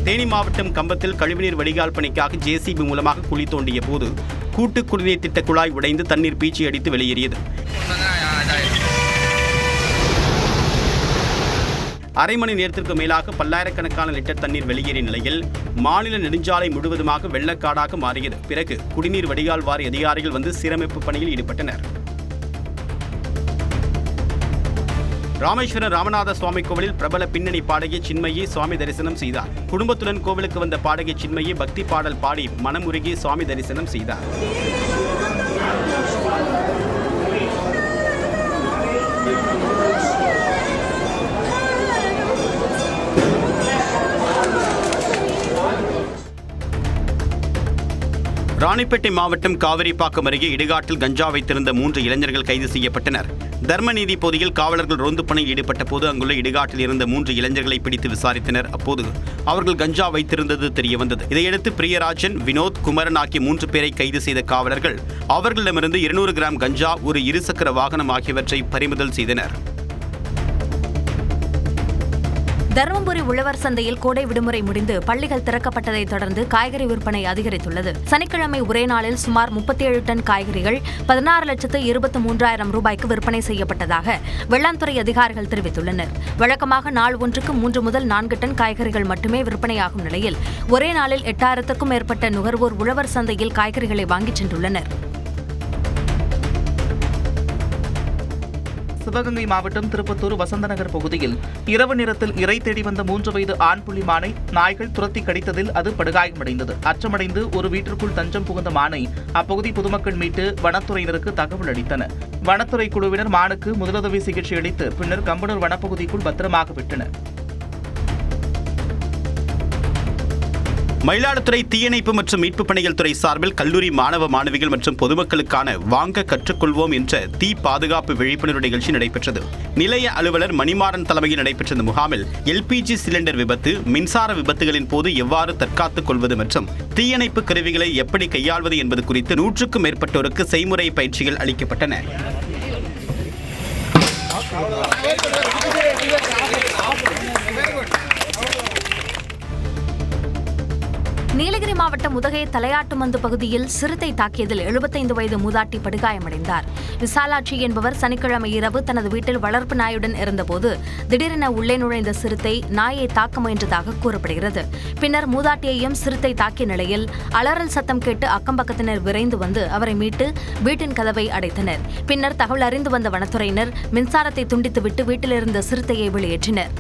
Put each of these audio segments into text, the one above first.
தேனி மாவட்டம் கம்பத்தில் கழிவுநீர் வடிகால் பணிக்காக ஜேசிபி மூலமாக குழி தோண்டிய போது கூட்டு குடிநீர் திட்ட குழாய் உடைந்து தண்ணீர் பீச்சி அடித்து வெளியேறியது. அரை மணி நேரத்திற்கு மேலாக பல்லாயிரக்கணக்கான லிட்டர் தண்ணீர் வெளியேறிய நிலையில் மாநில நெடுஞ்சாலை முழுவதுமாக வெள்ளக்காடாக மாறியது. பிறகு குடிநீர் வடிகால் வாரிய அதிகாரிகள் வந்து சீரமைப்பு பணியில் ஈடுபட்டனர். ராமேஸ்வரம் ராமநாத சுவாமி கோவிலில் பிரபல பின்னணி பாடகி சின்மயி சுவாமி தரிசனம் செய்தார். குடும்பத்துடன் கோவிலுக்கு வந்த பாடகி சின்மயி பக்தி பாடல் பாடி மனமுருகி சுவாமி தரிசனம் செய்தார். ராணிப்பேட்டை மாவட்டம் காவிரிப்பாக்கம் அருகே இடுகாட்டில் கஞ்சா வைத்திருந்த 3 இளைஞர்கள் கைது செய்யப்பட்டனர். தர்மநீதி பகுதியில் காவலர்கள் ரோந்து பணியில் ஈடுபட்ட போது அங்குள்ள இடுகாட்டில் இருந்த 3 இளைஞர்களை பிடித்து விசாரித்தனர். அப்போது அவர்கள் கஞ்சா வைத்திருந்தது தெரியவந்தது. இதையடுத்து பிரியராஜன், வினோத், குமரன் ஆகிய 3 பேரை கைது செய்த காவலர்கள் அவர்களிடமிருந்து 200 கிராம் கஞ்சா, ஒரு இருசக்கர வாகனம் ஆகியவற்றை பறிமுதல் செய்தனர். தருமபுரி உழவர் சந்தையில் கோடை விடுமுறை முடிந்து பள்ளிகள் திறக்கப்பட்டதை தொடர்ந்து காய்கறி விற்பனை அதிகரித்துள்ளது. சனிக்கிழமை ஒரே நாளில் சுமார் 37 டன் காய்கறிகள் 16,23,000 ரூபாய்க்கு விற்பனை செய்யப்பட்டதாக வேளாண்துறை அதிகாரிகள் தெரிவித்துள்ளனர். வழக்கமாக நாள் ஒன்றுக்கு 3 முதல் 4 டன் காய்கறிகள் மட்டுமே விற்பனையாகும் நிலையில் ஒரே நாளில் 8000க்கும் மேற்பட்ட நுகர்வோர் உழவர் சந்தையில் காய்கறிகளை வாங்கிச் சென்றுள்ளனர். சிவகங்கை மாவட்டம் திருப்பத்தூர் வசந்தநகர் பகுதியில் இரவு நேரத்தில் இறை தேடி வந்த 3 வயது ஆண் புலி மானை நாய்கள் துரத்தி கடித்ததில் அது படுகாயமடைந்தது. அச்சமடைந்து ஒரு வீட்டிற்குள் தஞ்சம் புகுந்த மானை அப்பகுதி பொதுமக்கள் மீட்டு வனத்துறையினருக்கு தகவல் அளித்தனர். வனத்துறை குழுவினர் மானுக்கு முதலுதவி சிகிச்சை அளித்து பின்னர் கம்பனூர் வனப்பகுதிக்குள் பத்திரமாக விட்டனர். மயிலாடுதுறை தீயணைப்பு மற்றும் மீட்பு பணிகள் துறை சார்பில் கல்லூரி மாணவ மாணவிகள் மற்றும் பொதுமக்களுக்கான வாங்க கற்றுக்கொள்வோம் என்ற தீ பாதுகாப்பு விழிப்புணர்வு நிகழ்ச்சி நடைபெற்றது. நிலைய அலுவலர் மணிமாறன் தலைமையில் நடைபெற்ற இந்த முகாமில் எல்பிஜி சிலிண்டர் விபத்து, மின்சார விபத்துகளின் போது எவ்வாறு தற்காத்துக் கொள்வது மற்றும் தீயணைப்பு கருவிகளை எப்படி கையாள்வது என்பது குறித்து 100க்கும் மேற்பட்டோருக்கு செய்முறை பயிற்சிகள் அளிக்கப்பட்டன. நீலகிரி மாவட்டம் உதகை தலையாட்டுமந்து பகுதியில் சிறுத்தை தாக்கியதில் 75 வயது மூதாட்டி படுகாயமடைந்தார். விசாலாட்சி என்பவர் சனிக்கிழமை இரவு தனது வீட்டில் வளர்ப்பு நாயுடன் இருந்தபோது திடீரென உள்ளே நுழைந்த சிறுத்தை நாயை தாக்க முயன்றதாக கூறப்படுகிறது. பின்னர் மூதாட்டியையும் சிறுத்தை தாக்கிய நிலையில் அலறல் சத்தம் கேட்டு அக்கம்பக்கத்தினர் விரைந்து வந்து அவரை மீட்டு வீட்டின் கதவை அடைத்தனர். பின்னர் தகவல் அறிந்து வந்த வனத்துறையினர் மின்சாரத்தை துண்டித்துவிட்டு வீட்டிலிருந்த சிறுத்தையை வெளியேற்றினர்.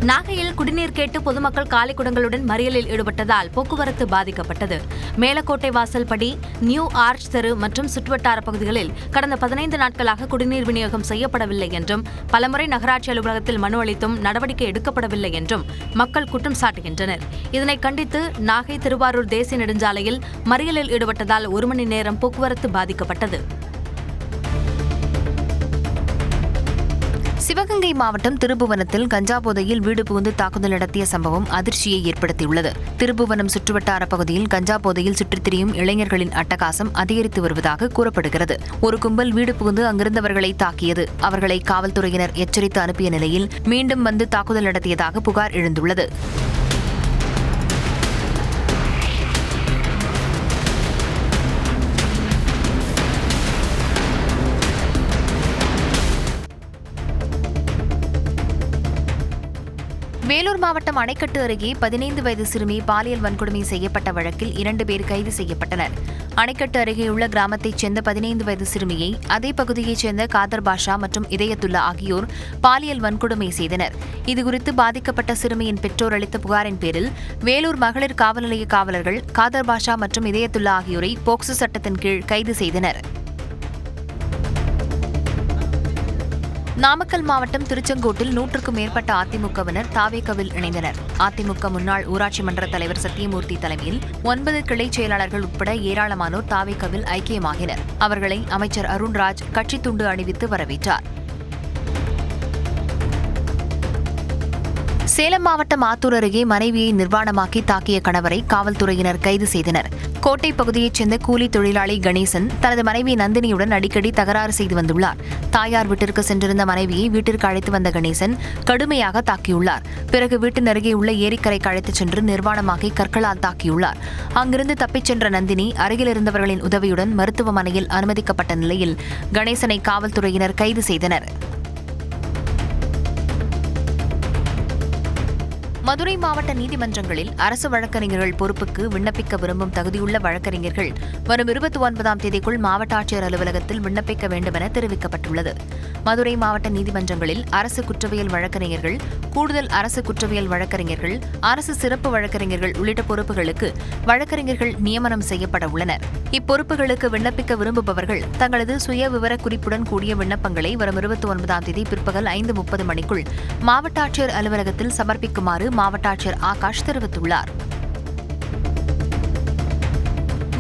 நாகையில் குடிநீர் கேட்டு பொதுமக்கள் காலி குடங்களுடன் மறியலில் ஈடுபட்டதால் போக்குவரத்து பாதிக்கப்பட்டது. மேலக்கோட்டை வாசல் படி, நியூ ஆர்ச் தெரு மற்றும் சுற்றுவட்டார பகுதிகளில் கடந்த 15 நாட்களாக குடிநீர் விநியோகம் செய்யப்படவில்லை என்றும் பலமுறை நகராட்சி அலுவலகத்தில் மனு அளித்தும் நடவடிக்கை எடுக்கப்படவில்லை என்றும் மக்கள் குற்றம் சாட்டுகின்றனர். இதனை கண்டித்து நாகை திருவாரூர் தேசிய நெடுஞ்சாலையில் மறியலில் ஈடுபட்டதால் 1 மணி நேரம் போக்குவரத்து பாதிக்கப்பட்டது. சிவகங்கை மாவட்டம் திருப்புவனத்தில் கஞ்சா போதையில் வீடு புகுந்து தாக்குதல் நடத்திய சம்பவம் அதிர்ச்சியை ஏற்படுத்தியுள்ளது. திருப்புவனம் சுற்றுவட்டார பகுதியில் கஞ்சா போதையில் சுற்றித் திரியும் இளைஞர்களின் அட்டகாசம் அதிகரித்து வருவதாக கூறப்படுகிறது. ஒரு கும்பல் வீடு புகுந்து அங்கிருந்தவர்களை தாக்கியது. அவர்களை காவல்துறையினர் எச்சரித்து அனுப்பிய நிலையில் மீண்டும் வந்து தாக்குதல் நடத்தியதாக புகார் எழுந்துள்ளது. வேலூர் மாவட்டம் அணைக்கட்டு அருகே 15 வயது சிறுமி பாலியல் வன்கொடுமை செய்யப்பட்ட வழக்கில் 2 பேர் கைது செய்யப்பட்டனர். அணைக்கட்டு அருகேயுள்ள கிராமத்தைச் சேர்ந்த 15 வயது சிறுமியை அதே பகுதியைச் சேர்ந்த காதர் பாஷா மற்றும் இதயத்துல்லா ஆகியோர் பாலியல் வன்கொடுமை செய்தனர். இதுகுறித்து பாதிக்கப்பட்ட சிறுமியின் பெற்றோர் அளித்த புகாரின் பேரில் வேலூர் மகளிர் காவல் நிலைய காவலர்கள் காதர் பாஷா மற்றும் இதயத்துல்லா ஆகியோரை போக்சோ சட்டத்தின் கீழ் கைது செய்தனர். நாமக்கல் மாவட்டம் திருச்செங்கோட்டில் 100க்கும் மேற்பட்ட அதிமுகவினர் தாவேகவில் இணைந்தனர். அதிமுக முன்னாள் ஊராட்சி மன்ற தலைவர் சத்தியமூர்த்தி தலைமையில் 9 கிளை செயலாளர்கள் உட்பட ஏராளமானோர் தாவேகவில் ஐக்கியமாகினர். அவர்களை அமைச்சர் அருண்ராஜ் கட்சித் துண்டு அணிவித்து வரவேற்றார். சேலம் மாவட்டம் ஆத்தூர் அருகே மனைவியை நிர்வாணமாக்கி தாக்கிய கணவரை காவல்துறையினர் கைது செய்தனர். கோட்டை பகுதியைச் சேர்ந்த கூலி தொழிலாளி கணேசன் தனது மனைவி நந்தினியுடன் அடிக்கடி தகராறு செய்து வந்துள்ளார். தாயார் வீட்டிற்கு சென்றிருந்த மனைவியை வீட்டிற்கு அழைத்து வந்த கணேசன் கடுமையாக தாக்கியுள்ளார். பிறகு வீட்டின் அருகே உள்ள ஏரிக்கரைக்கு அழைத்துச் சென்று நிர்வாணமாக்கி கற்களால் தாக்கியுள்ளார். அங்கிருந்து தப்பிச் சென்ற நந்தினி அருகில் இருந்தவர்களின் உதவியுடன் மருத்துவமனையில் அனுமதிக்கப்பட்ட நிலையில் கணேசனை காவல்துறையினர் கைது செய்தனர். மதுரை மாவட்ட நீதிமன்றங்களில் அரசு வழக்கறிஞர்கள் பொறுப்புக்கு விண்ணப்பிக்க விரும்பும் தகுதியுள்ள வழக்கறிஞர்கள் வரும் 29ஆம் தேதிக்குள் மாவட்ட ஆட்சியர் அலுவலகத்தில் விண்ணப்பிக்க வேண்டுமென தெரிவிக்கப்பட்டுள்ளது. மதுரை மாவட்ட நீதிமன்றங்களில் அரசு குற்றவியல் வழக்கறிஞர்கள், கூடுதல் அரசு குற்றவியல் வழக்கறிஞர்கள், அரசு சிறப்பு வழக்கறிஞர்கள் உள்ளிட்ட பொறுப்புகளுக்கு வழக்கறிஞர்கள் நியமனம் செய்யப்பட உள்ளனர். இப்பொறுப்புகளுக்கு விண்ணப்பிக்க விரும்புபவர்கள் தங்களது சுய விவர குறிப்புடன் கூடிய விண்ணப்பங்களை வரும் 29ஆம் தேதி பிற்பகல் 5:30 மணிக்குள் மாவட்ட ஆட்சியர் அலுவலகத்தில் சமர்ப்பிக்குமாறு மாவட்ட ஆட்சியர் ஆகாஷ் தெரிவித்துள்ளார்.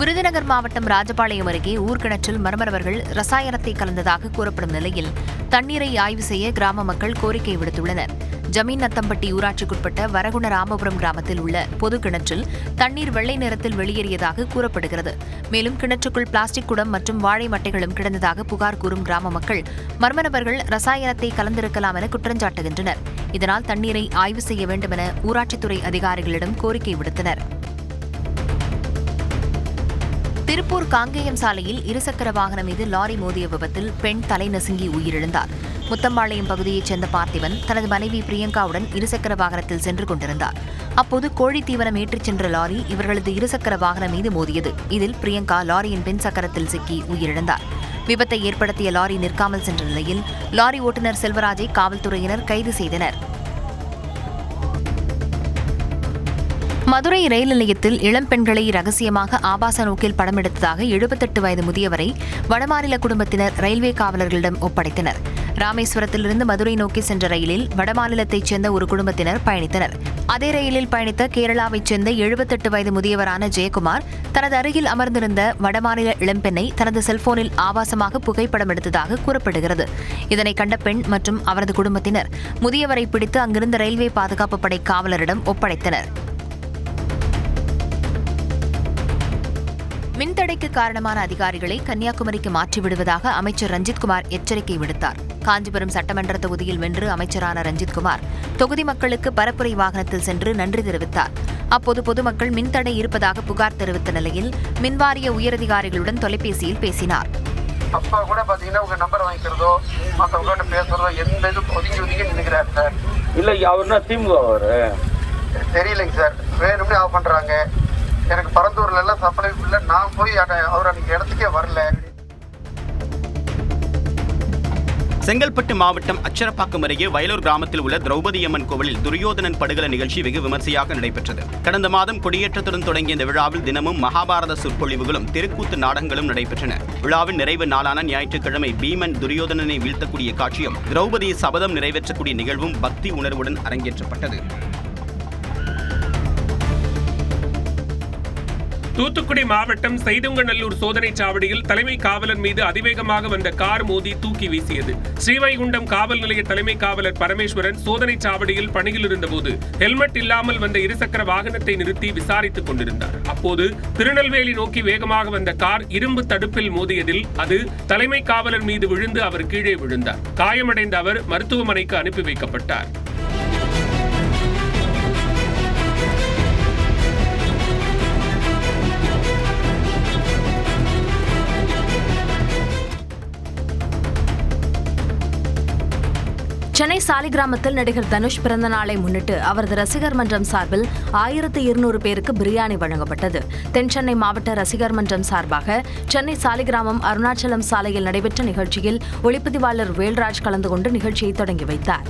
விருதுநகர் மாவட்டம் ராஜபாளையம் அருகே ஊர்கிணற்றில் மர்மரவர்கள் ரசாயனத்தை கலந்ததாக கூறப்படும் நிலையில் தண்ணீரை ஆய்வு செய்ய கிராம மக்கள் கோரிக்கை விடுத்துள்ளனர். ஜமீன் நத்தம்பட்டி ஊராட்சிக்குட்பட்ட வரகுண ராமபுரம் கிராமத்தில் உள்ள பொது கிணற்றில் தண்ணீர் வெள்ளை நிறத்தில் வெளியேறியதாக கூறப்படுகிறது. மேலும் கிணற்றுக்குள் பிளாஸ்டிக் குடம் மற்றும் வாழை மட்டைகளும் கிடந்ததாக புகார் கூறும் கிராம மக்கள் மர்மநபர்கள் ரசாயனத்தை கலந்திருக்கலாம் என குற்றஞ்சாட்டுகின்றனர். இதனால் தண்ணீரை ஆய்வு செய்ய வேண்டும் என ஊராட்சித்துறை அதிகாரிகளிடம் கோரிக்கை விடுத்தனர். திருப்பூர் காங்கேயம் சாலையில் இருசக்கர வாகனம் மீது லாரி மோதிய விபத்தில் பெண் தலை நசுங்கி உயிரிழந்தார். முத்தம்பாளையம் பகுதியைச் சேர்ந்த பார்த்திபன் தனது மனைவி பிரியங்காவுடன் இருசக்கர வாகனத்தில் சென்று கொண்டிருந்தார். அப்போது கோழி தீவனம் ஏற்றிச் சென்ற லாரி இவர்களது இருசக்கர வாகனம் மீது மோதியது. இதில் பிரியங்கா லாரியின் பின் சக்கரத்தில் சிக்கி உயிரிழந்தார். விபத்தை ஏற்படுத்திய லாரி நிற்காமல் சென்ற நிலையில் லாரி ஓட்டுநர் செல்வராஜை காவல்துறையினர் கைது செய்தனர். மதுரை ரயில் நிலையத்தில் இளம் பெண்களை ரகசியமாக ஆபாச நோக்கில் படமெடுத்ததாக 78 வயது முதியவரை வடமாநில குடும்பத்தினர் ரயில்வே காவலர்களிடம் ஒப்படைத்தனர். ராமேஸ்வரத்திலிருந்து மதுரை நோக்கி சென்ற ரயிலில் வடமாநிலத்தைச் சேர்ந்த ஒரு குடும்பத்தினர் பயணித்தனர். அதே ரயிலில் பயணித்த கேரளாவைச் சேர்ந்த 78 வயது முதியவரான ஜெயக்குமார் தனது அருகில் அமர்ந்திருந்த வடமாநில இளம்பெண்ணை தனது செல்போனில் ஆபாசமாக புகைப்படம் எடுத்ததாக கூறப்படுகிறது. இதனை கண்ட பெண் மற்றும் அவரது குடும்பத்தினர் முதியவரை பிடித்து அங்கிருந்த ரயில்வே பாதுகாப்பு படை காவலரிடம் ஒப்படைத்தனர். மின்தடைக்கு காரணமான அதிகாரிகளை கன்னியாகுமரிக்கு மாற்றிவிடுவதாக அமைச்சர் ரஞ்சித்குமார் எச்சரிக்கை விடுத்தார். காஞ்சிபுரம் சட்டமன்ற தொகுதியில் வென்று அமைச்சரான ரஞ்சித்குமார் தொகுதி மக்களுக்கு பரப்புரை வாகனத்தில் சென்று நன்றி தெரிவித்தார். அப்போது பொதுமக்கள் மின்தடை இருப்பதாக புகார் தெரிவித்த நிலையில் மின்வாரிய உயரதிகாரிகளுடன் தொலைபேசியில் பேசினார். அப்பா கூட பாத்தீங்கன்னா உங்க நம்பர் வாங்கிக்கிறதோ மற்றவங்க பேசுறதோ எந்த இது ஒதுங்கி நினைக்கிறாரு சார். இல்ல அவர்னா திமுக அவரு தெரியலைங்க சார். வேணும்னே ஆஃப் பண்றாங்க. எனக்கு பரந்தூர்ல எல்லாம் சப்ளை இல்ல. நான் போய் அவர் அன்னைக்கு இடத்துக்கே வரல. செங்கல்பட்டு மாவட்டம் அச்சரப்பாக்கம் அருகே வயலூர் கிராமத்தில் உள்ள திரௌபதி அம்மன் கோவிலில் துரியோதனன் படுகொலை நிகழ்ச்சி வெகு விமர்சையாக நடைபெற்றது. கடந்த மாதம் கொடியேற்றத்துடன் தொடங்கிய இந்த விழாவில் தினமும் மகாபாரத சொற்பொழிவுகளும் தெருக்கூத்து நாடகங்களும் நடைபெற்றன. விழாவின் நிறைவு நாளான ஞாயிற்றுக்கிழமை பீமன் துரியோதனனை வீழ்த்தக்கூடிய காட்சியும் திரௌபதி சபதம் நிறைவேற்றக்கூடிய நிகழ்வும் பக்தி உணர்வுடன் அரங்கேற்றப்பட்டது. தூத்துக்குடி மாவட்டம் செய்துங்கநல்லூர் சோதனைச் சாவடியில் தலைமை காவலர் மீது அதிவேகமாக வந்த கார் மோதி தூக்கி வீசியது. ஸ்ரீவைகுண்டம் காவல் நிலைய தலைமை காவலர் பரமேஸ்வரன் சோதனைச் சாவடியில் பணியில் இருந்தபோது ஹெல்மெட் இல்லாமல் வந்த இருசக்கர வாகனத்தை நிறுத்தி விசாரித்துக் கொண்டிருந்தார். அப்போது திருநெல்வேலி நோக்கி வேகமாக வந்த கார் இரும்பு தடுப்பில் மோதியதில் அது தலைமை காவலர் மீது விழுந்து அவர் கீழே விழுந்தார். காயமடைந்த அவர் மருத்துவமனைக்கு அனுப்பி வைக்கப்பட்டார். சென்னை சாலிகிராமத்தில் நடிகர் தனுஷ் பிறந்த நாளை முன்னிட்டு அவரது ரசிகர் மன்றம் சார்பில் 1200 பேருக்கு பிரியாணி வழங்கப்பட்டது. தென் சென்னை மாவட்ட ரசிகர் மன்றம் சார்பாக சென்னை சாலிகிராமம் அருணாச்சலம் சாலையில் நடைபெற்ற நிகழ்ச்சியில் ஒளிப்பதிவாளர் வேல்ராஜ் கலந்து கொண்டு நிகழ்ச்சியை தொடங்கி வைத்தார்.